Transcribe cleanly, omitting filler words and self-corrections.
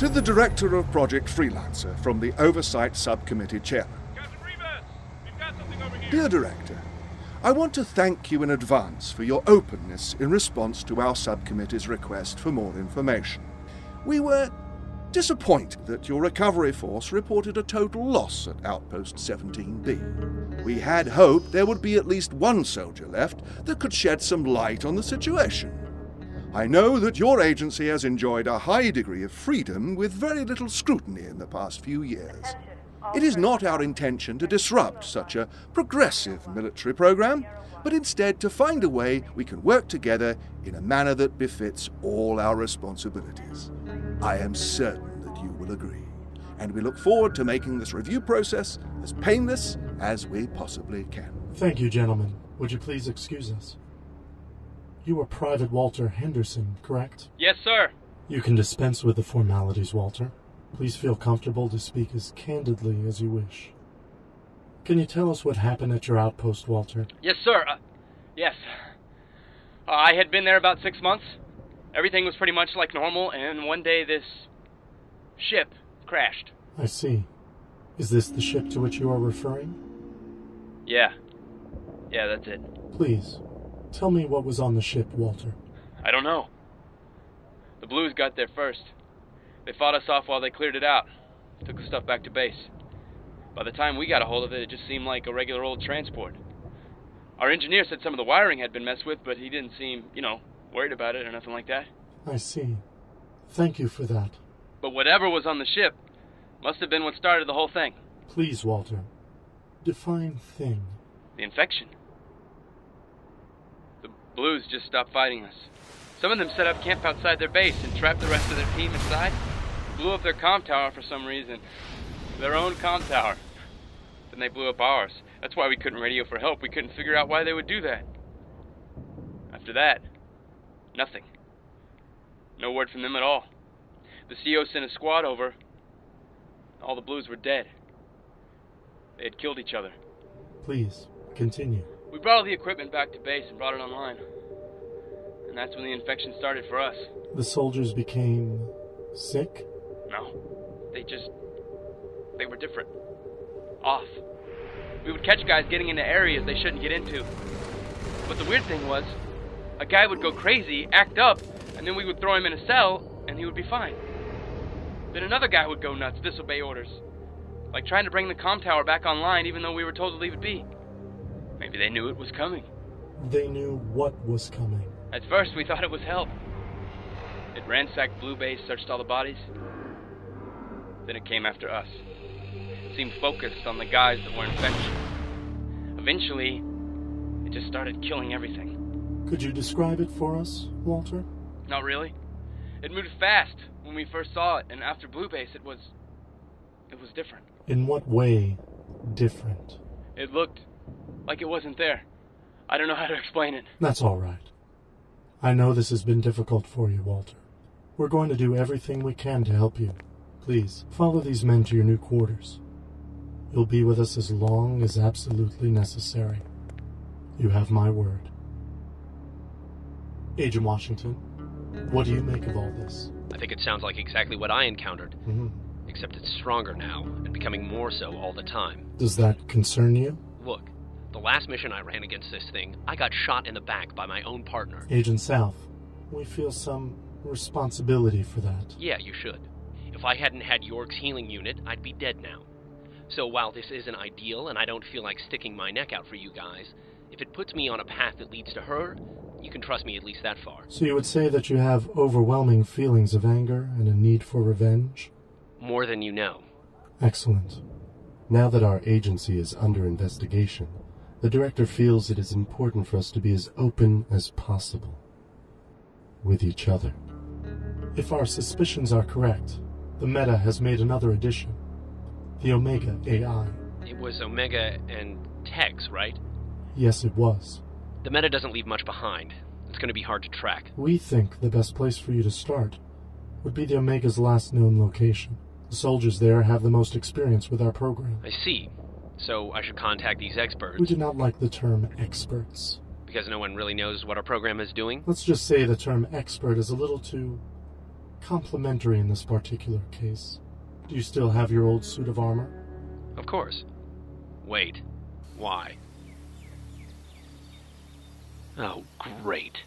To the Director of Project Freelancer from the Oversight Subcommittee Chairman. Captain Rivas, we've got something over here. Dear Director, I want to thank you in advance for your openness in response to our subcommittee's request for more information. We were disappointed that your recovery force reported a total loss at Outpost 17B. We had hoped there would be at least one soldier left that could shed some light on the situation. I know that your agency has enjoyed a high degree of freedom with very little scrutiny in the past few years. It is not our intention to disrupt such a progressive military program, but instead to find a way we can work together in a manner that befits all our responsibilities. I am certain that you will agree, and we look forward to making this review process as painless as we possibly can. Thank you, gentlemen. Would you please excuse us? You are Private Walter Henderson, correct? Yes, sir. You can dispense with the formalities, Walter. Please feel comfortable to speak as candidly as you wish. Can you tell us what happened at your outpost, Walter? Yes, sir. Yes. I had been there about 6 months. Everything was pretty much like normal, and one day this ship crashed. I see. Is this the ship to which you are referring? Yeah. Yeah, that's it. Please, tell me what was on the ship, Walter. I don't know. The Blues got there first. They fought us off while they cleared it out. Took the stuff back to base. By the time we got a hold of it, it just seemed like a regular old transport. Our engineer said some of the wiring had been messed with, but he didn't seem, worried about it or nothing like that. I see. Thank you for that. But whatever was on the ship must have been what started the whole thing. Please, Walter. Define thing. The infection. The Blues just stopped fighting us. Some of them set up camp outside their base and trapped the rest of their team inside. Blew up their comm tower for some reason. Their own comm tower. Then they blew up ours. That's why we couldn't radio for help. We couldn't figure out why they would do that. After that, nothing. No word from them at all. The CO sent a squad over. All the Blues were dead. They had killed each other. Please, continue. We brought all the equipment back to base and brought it online. And that's when the infection started for us. The soldiers became sick? No. They were different. Off. We would catch guys getting into areas they shouldn't get into. But the weird thing was, a guy would go crazy, act up, and then we would throw him in a cell, and he would be fine. Then another guy would go nuts, disobey orders. Like trying to bring the comm tower back online even though we were told to leave it be. Maybe they knew it was coming. They knew what was coming. At first we thought it was help. It ransacked Blue Base, searched all the bodies. Then it came after us. It seemed focused on the guys that were infected. Eventually, it just started killing everything. Could you describe it for us, Walter? Not really. It moved fast when we first saw it, and after Blue Base it was different. In what way different? It looked like it wasn't there. I don't know how to explain it. That's all right. I know this has been difficult for you, Walter. We're going to do everything we can to help you. Please, follow these men to your new quarters. You'll be with us as long as absolutely necessary. You have my word. Agent Washington, what do you make of all this? I think it sounds like exactly what I encountered. Mm-hmm. Except it's stronger now, and becoming more so all the time. Does that concern you? Look, the last mission I ran against this thing, I got shot in the back by my own partner. Agent South, we feel some responsibility for that. Yeah, you should. If I hadn't had York's healing unit, I'd be dead now. So while this isn't ideal, and I don't feel like sticking my neck out for you guys, if it puts me on a path that leads to her, you can trust me at least that far. So you would say that you have overwhelming feelings of anger and a need for revenge? More than you know. Excellent. Now that our agency is under investigation, the director feels it is important for us to be as open as possible with each other. If our suspicions are correct, the Meta has made another addition. The Omega AI. It was Omega and Tex, right? Yes, it was. The Meta doesn't leave much behind. It's going to be hard to track. We think the best place for you to start would be the Omega's last known location. The soldiers there have the most experience with our program. I see. So I should contact these experts. We do not like the term experts. Because no one really knows what our program is doing? Let's just say the term expert is a little too complimentary in this particular case. Do you still have your old suit of armor? Of course. Wait. Why? Oh, great.